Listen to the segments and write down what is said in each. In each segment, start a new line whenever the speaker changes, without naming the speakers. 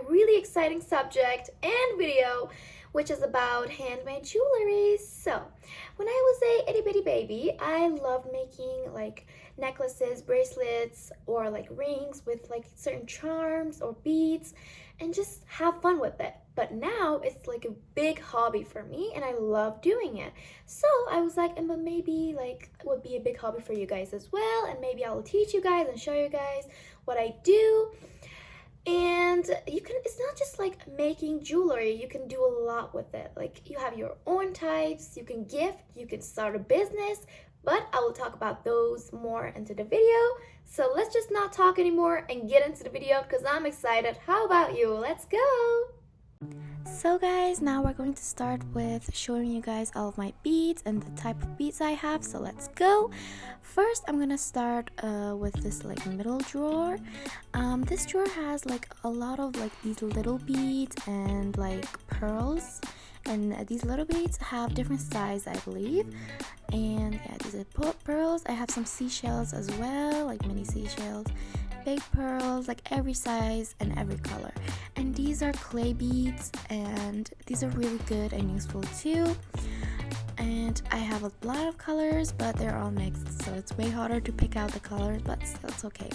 really exciting subject and video, which is about handmade jewelry. So, when I was a itty bitty baby, I loved making like necklaces, bracelets, or like rings with like certain charms or beads and just have fun with it. But now it's like a big hobby for me and I love doing it. So I was like, but maybe like it would be a big hobby for you guys as well, and maybe I will teach you guys and show you guys what I do. And you can, it's not just like making jewelry, you can do a lot with it. Like you have your own types, you can gift, you can start a business, but I will talk about those more into the video. So let's just not talk anymore and get into the video because I'm excited. How about you? Let's go! So guys, now we're going to start with showing you guys all of my beads and the type of beads I have. So let's go. First, I'm gonna start with this like middle drawer. This drawer has like a lot of like these little beads and like pearls, and these little beads have different size, I believe. And yeah, these are pearls. I have some seashells as well, like mini seashells, big pearls, like every size and every color. And these are clay beads, and these are really good and useful too. And I have a lot of colors, but they're all mixed, so it's way harder to pick out the colors, but still it's okay.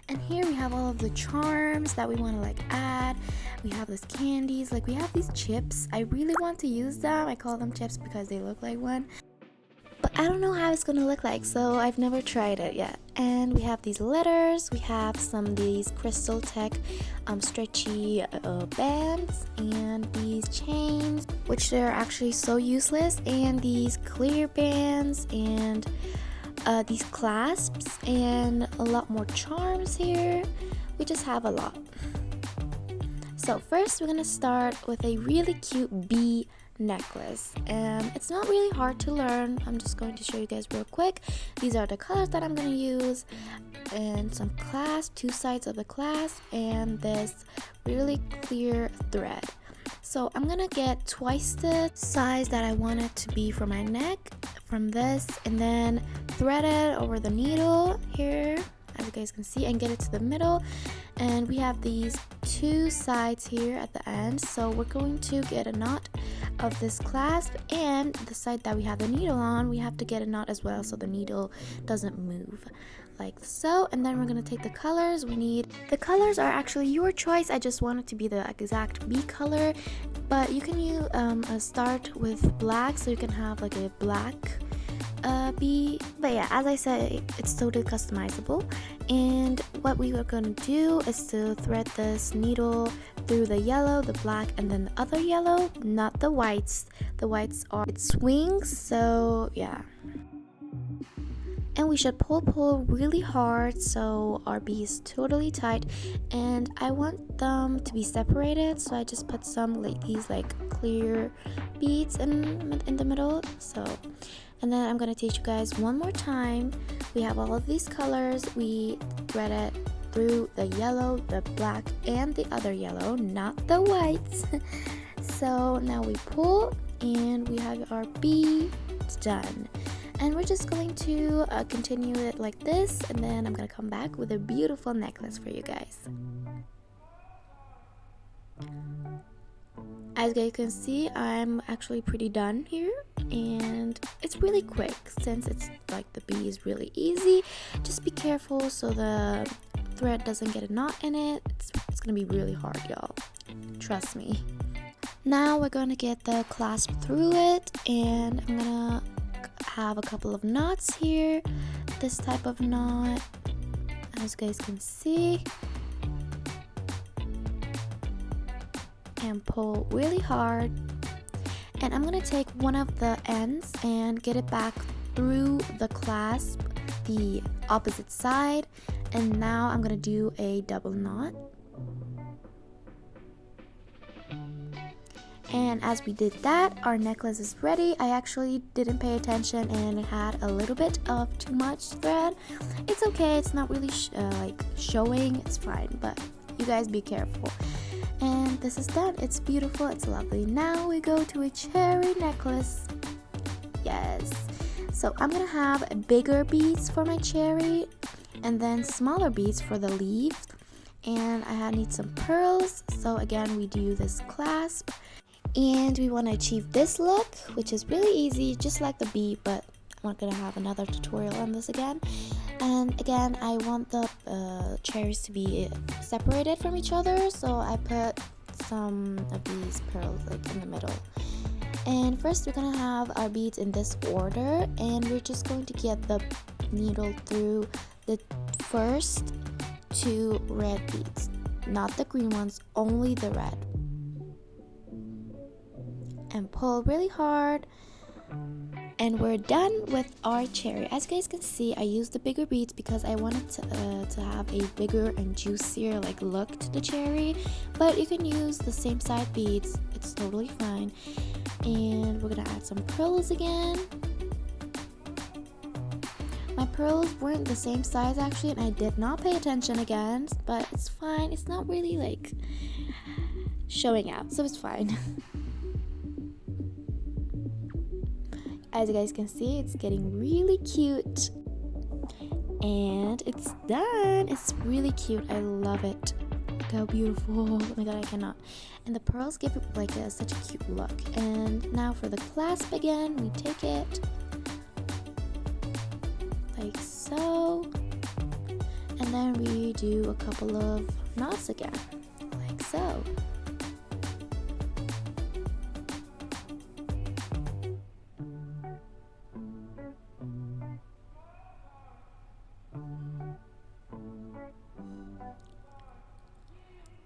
And here we have all of the charms that we want to like add. We have these candies, like we have these chips. I really want to use them. I call them chips because they look like one, but I don't know how it's gonna look like, so I've never tried it yet. And we have these letters, we have some of these crystal tech stretchy bands, and these chains, which they're actually so useless, and these clear bands, and these clasps, and a lot more charms here. We just have a lot. So first we're gonna start with a really cute bee necklace, and it's not really hard to learn. I'm just going to show you guys real quick. These are the colors that I'm going to use, and some clasp, two sides of the clasp, and this really clear thread. So I'm gonna get twice the size that I want it to be for my neck from this, and then thread it over the needle here, as you guys can see, and get it to the middle. And we have these two sides here at the end, so we're going to get a knot of this clasp, and the side that we have the needle on, we have to get a knot as well so the needle doesn't move, like so. And then we're going to take the colors. The colors are actually your choice. I just want it to be the exact bee color, but you can use start with black, so you can have like a black bee. But yeah, as I said, it's totally customizable. And what we are going to do is to thread this needle through the yellow, the black, and then the other yellow, not the whites. The whites are its wings, so yeah. And we should pull really hard so our bee is totally tight. And I want them to be separated, so I just put some like these like clear beads in the middle. So, and then I'm gonna teach you guys one more time. We have all of these colors. We thread it through the yellow, the black, and the other yellow, not the whites. So now we pull, and we have our bee done. And we're just going to continue it like this, and then I'm gonna come back with a beautiful necklace for you guys. As you guys can see, I'm actually pretty done here, and it's really quick since it's like the bee is really easy. Just be careful so the thread doesn't get a knot in it. It's gonna be really hard, y'all, trust me. Now we're gonna get the clasp through it, and I'm gonna have a couple of knots here, this type of knot, as you guys can see, and pull really hard. And I'm gonna take one of the ends and get it back through the clasp, the opposite side, and now I'm gonna do a double knot. And as we did that, our necklace is ready. I actually didn't pay attention and it had a little bit of too much thread. It's okay, it's not really like showing, it's fine, but you guys be careful. And this is done. It's beautiful, it's lovely. Now we go to a cherry necklace. Yes. So I'm gonna have bigger beads for my cherry, and then smaller beads for the leaf. And I need some pearls, so again we do this clasp, and we want to achieve this look, which is really easy, just like the bead, but I'm not gonna have another tutorial on this again. And again, I want the cherries to be separated from each other, so I put some of these pearls like in the middle. And first we're gonna have our beads in this order, and we're just going to get the needle through the first 2 red beads, not the green ones, only the red, and pull really hard. And we're done with our cherry. As you guys can see, I used the bigger beads because I wanted to have a bigger and juicier like look to the cherry, but you can use the same size beads, it's totally fine. And we're gonna add some pearls again. My pearls weren't the same size actually, and I did not pay attention again, but it's fine, it's not really like showing out, so it's fine. As you guys can see, it's getting really cute. And it's done. It's really cute. I love it. Look how beautiful. Oh my god, I cannot. And the pearls give it like such a cute look. And now for the clasp again, we take it like so. And then we do a couple of knots again, like so.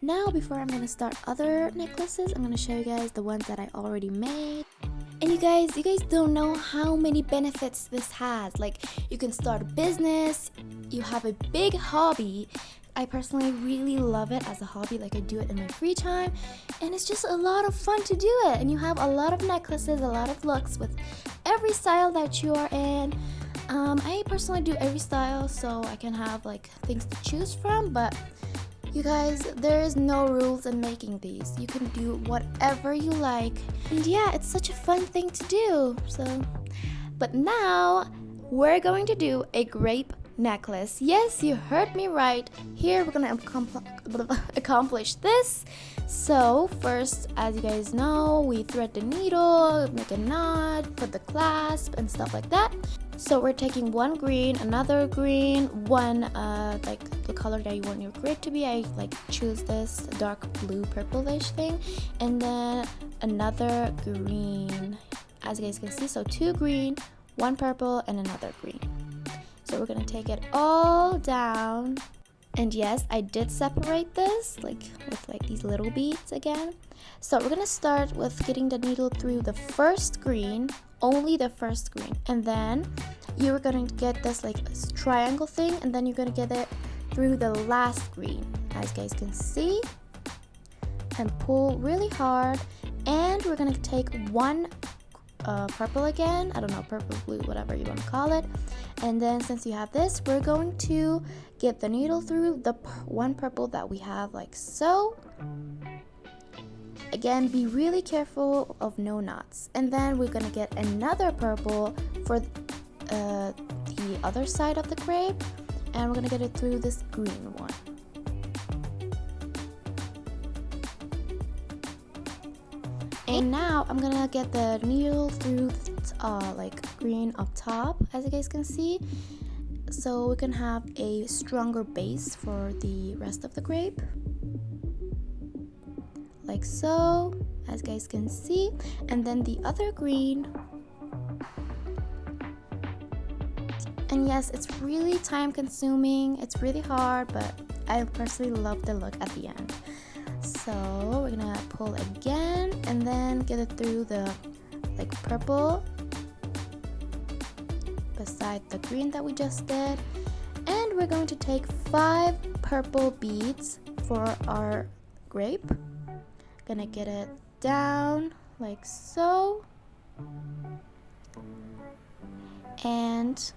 Now, before I'm going to start other necklaces, I'm going to show you guys the ones that I already made. And you guys don't know how many benefits this has. Like, you can start a business, you have a big hobby. I personally really love it as a hobby, like I do it in my free time, and it's just a lot of fun to do it. And you have a lot of necklaces, a lot of looks with every style that you are in. I personally do every style, so I can have like things to choose from, but you guys, there is no rules in making these. You can do whatever you like. And yeah, it's such a fun thing to do. But now we're going to do a grape necklace. Yes, you heard me right. Here we're gonna accomplish this. So first, as you guys know, we thread the needle, make a knot, put the clasp and stuff like that. So we're taking one green, another green, one like the color that you want your grape to be. I like choose this dark blue purplish thing, and then another green, as you guys can see. So 2 green, 1 purple, and another green. So we're gonna take it all down. And yes, I did separate this like with like these little beads again. So we're gonna start with getting the needle through the first green, only the first green, and then you're gonna get this like triangle thing, and then you're gonna get it through the last green, as you guys can see, and pull really hard. And we're gonna take 1 purple again, I don't know, purple, blue, whatever you want to call it. And then since you have this, we're going to get the needle through the 1 purple that we have, like so. Again, be really careful of no knots. And then we're gonna get another purple for the other side of the grape, and we're gonna get it through this green one. And now I'm gonna get the needle through like green up top, as you guys can see, so we can have a stronger base for the rest of the grape, like so, as you guys can see. And then the other green. And yes, it's really time consuming, it's really hard, but I personally love the look at the end. So we're gonna pull again, and then get it through the like purple beside the green that we just did. And we're going to take 5 purple beads for our grape. Gonna get it down like so, and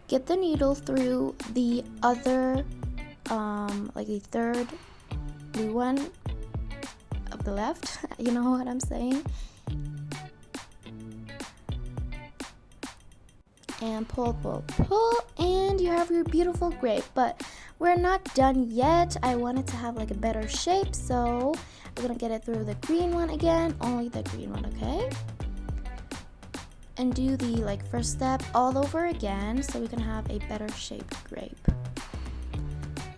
get the needle through the other like the third blue one of the left. You know what I'm saying? And pull, pull, pull, and you have your beautiful grape. But We're not done yet. I wanted to have like a better shape, so we're gonna get it through the green one again, only the green one, okay? And do the like first step all over again so we can have a better shaped grape.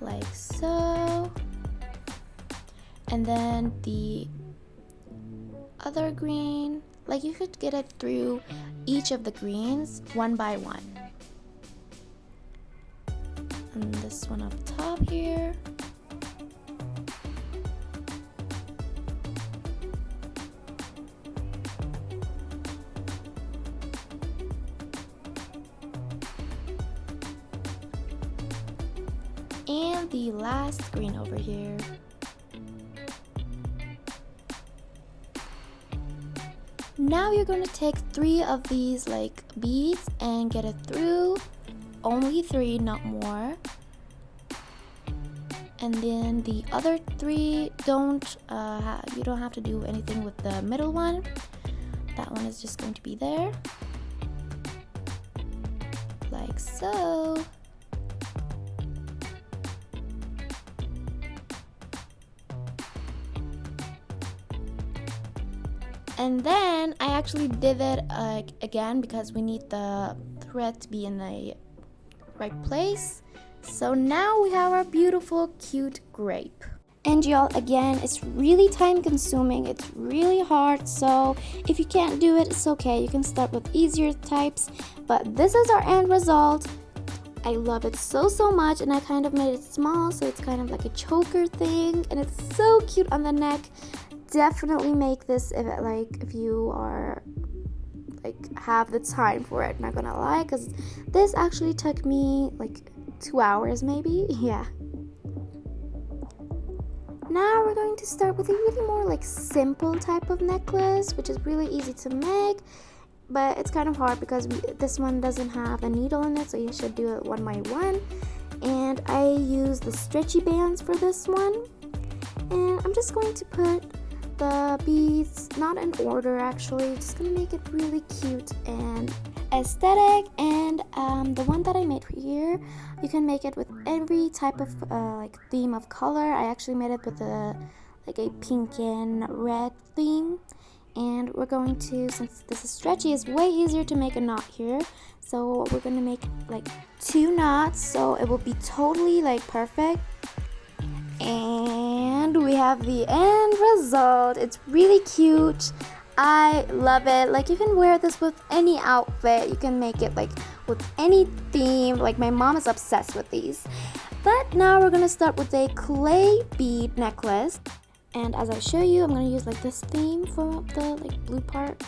Like so. And then the other green, like you could get it through each of the greens one by one. And this one up top here. And the last green over here. Now you're going to take 3 of these like beads and get it through. Only 3, not more. And then the other 3, you don't have to do anything with the middle one. That one is just going to be there. Like so. And then I actually did it again because we need the thread to be in the right place. So now we have our beautiful, cute grape. And y'all, again, it's really time consuming. It's really hard. So if you can't do it, it's okay. You can start with easier types. But this is our end result. I love it so much, and I kind of made it small so it's kind of like a choker thing, and it's so cute on the neck. Definitely make this if you are have the time for it, not gonna lie, because this actually took me like 2 hours maybe. Yeah. Now we're going to start with a really more like simple type of necklace, which is really easy to make, but it's kind of hard because this one doesn't have a needle in it, so you should do it one by one. And I use the stretchy bands for this one, and I'm just going to put the beads not in order, actually, just gonna make it really cute and aesthetic. And the one that I made here, you can make it with every type of like theme of color. I actually made it with a pink and red theme, and we're going to, since this is stretchy, it's way easier to make a knot here, so we're gonna make like 2 knots so it will be totally like perfect. And we have the end result. It's really cute. I love it. Like, you can wear this with any outfit. You can make it like with any theme. Like, my mom is obsessed with these. But now we're gonna start with a clay bead necklace. And as I show you, I'm gonna use like this theme for the like blue part.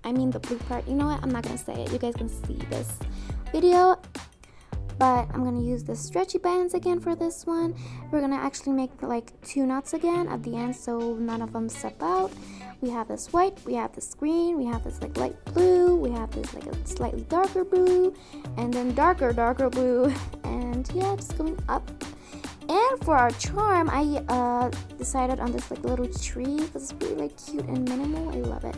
I mean the blue part. You know what? I'm not gonna say it. You guys can see this video. But I'm gonna use the stretchy bands again for this one. We're gonna actually make like 2 knots again at the end, so none of them step out. We have this white, we have this green, we have this like light blue, we have this like a slightly darker blue, and then darker blue, and yeah, just going up. And for our charm, I decided on this like little tree because it's really like cute and minimal. I love it.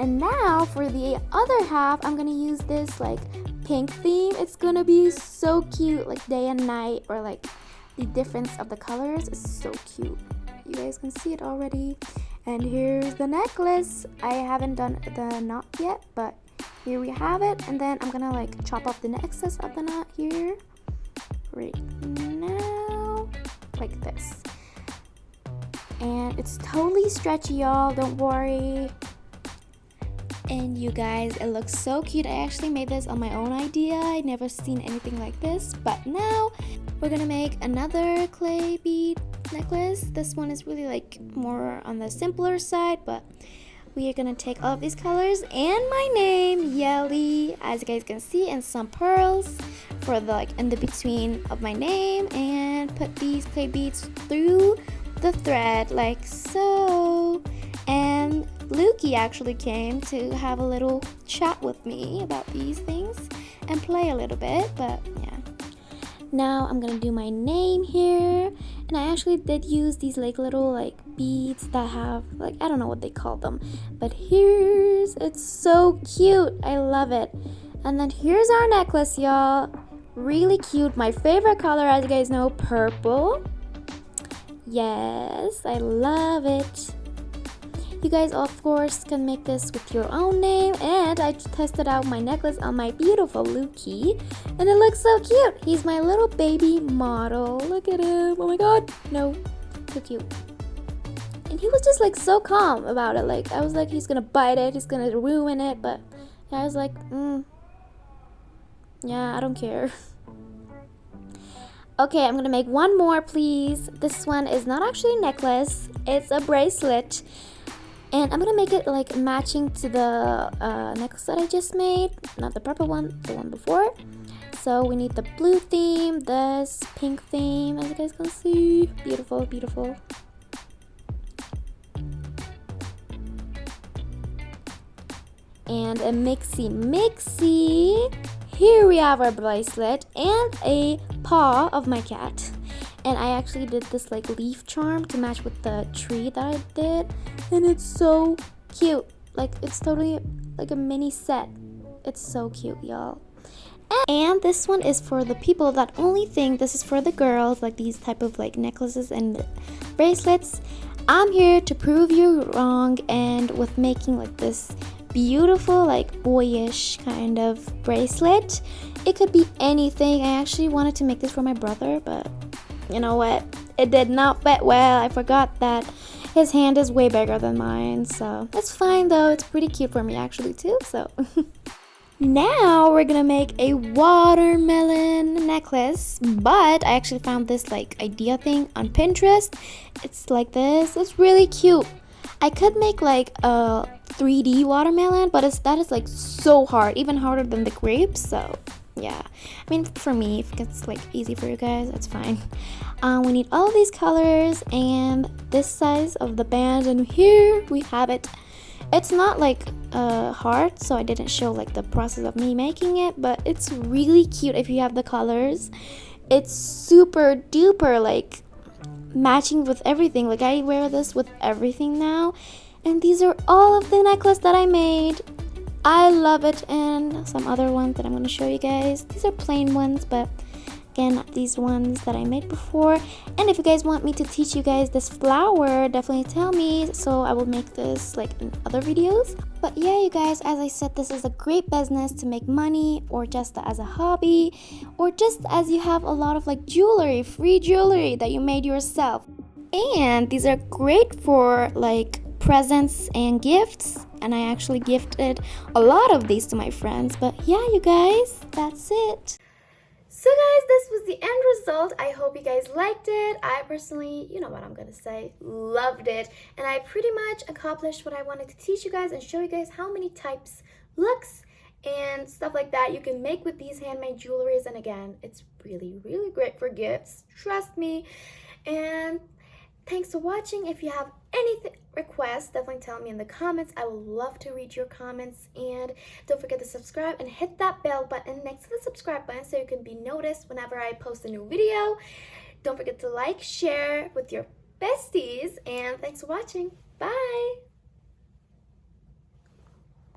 And now for the other half, I'm gonna use this like pink theme. It's gonna be so cute, like day and night, or like the difference of the colors is so cute. You guys can see it already. And here's the necklace. I haven't done the knot yet, but here we have it. And then I'm gonna like chop off the excess of the knot here right now, like this. And it's totally stretchy, y'all, don't worry. And you guys, it looks so cute. I actually made this on my own idea. I never seen anything like this. But now we're gonna make another clay bead necklace. This one is really like more on the simpler side, but we are gonna take all of these colors and my name, Yeli, as you guys can see, and some pearls for the like in the between of my name, and put these clay beads through the thread like so. And Lukey actually came to have a little chat with me about these things and play a little bit, but yeah. Now I'm gonna do my name here, and I actually did use these like little like beads that have like, I don't know what they call them, but it's so cute. I love it. And then here's our necklace, y'all. really cute. My favorite color, as you guys know, purple. Yes, I love it. You guys, of course, can make this with your own name. And I tested out my necklace on my beautiful Lukey, and it looks so cute. He's my little baby model. Look at him. Oh my god. No, so cute. And he was just like so calm about it. Like, I was like, he's gonna bite it, he's gonna ruin it. But I was like, yeah, I don't care. Okay, I'm gonna make one more, please. This one is not actually a necklace, it's a bracelet. And I'm gonna make it like matching to the necklace that I just made. Not the purple one, the one before. So we need the blue theme, this pink theme, as you guys can see. Beautiful, beautiful. And a mixy. Here we have our bracelet and a paw of my cat. And I actually did this like leaf charm to match with the tree that I did. And it's so cute. Like, it's totally like a mini set. It's so cute, y'all. And this one is for the people that only think this is for the girls, like these type of like necklaces and bracelets. I'm here to prove you wrong, and with making like this beautiful like boyish kind of bracelet. It could be anything. I actually wanted to make this for my brother, but you know what, it did not fit well. I forgot that his hand is way bigger than mine, so it's fine though. It's pretty cute for me actually too. So now we're gonna make a watermelon necklace, but I actually found this like idea thing on Pinterest. It's like this. It's really cute. I could make like a 3D watermelon, but that is like so hard, even harder than the grapes. So yeah, I mean, for me, if it's like easy for you guys, that's fine. We need all these colors and this size of the band, and here we have it. It's not like hard, so I didn't show like the process of me making it, but it's really cute if you have the colors. It's super duper like matching with everything. Like, I wear this with everything now, and these are all of the necklace that I made. I love it. And some other ones that I'm going to show you guys. These are plain ones, but again, these ones that I made before. And if you guys want me to teach you guys this flower, definitely tell me, so I will make this like in other videos. But yeah, you guys, as I said, this is a great business to make money, or just as a hobby, or just as you have a lot of like jewelry, free jewelry that you made yourself. And these are great for like presents and gifts, and I actually gifted a lot of these to my friends. But yeah, you guys, that's it. So guys, this was the end result. I hope you guys liked it. I personally, you know what I'm gonna say, loved it. And I pretty much accomplished what I wanted to teach you guys and show you guys how many types, looks, and stuff like that you can make with these handmade jewelries. And again, it's really, really great for gifts. Trust me. And thanks for watching. If you have any requests, definitely tell me in the comments. I would love to read your comments. And don't forget to subscribe and hit that bell button next to the subscribe button so you can be noticed whenever I post a new video. Don't forget to like, share with your besties, and thanks for watching. Bye!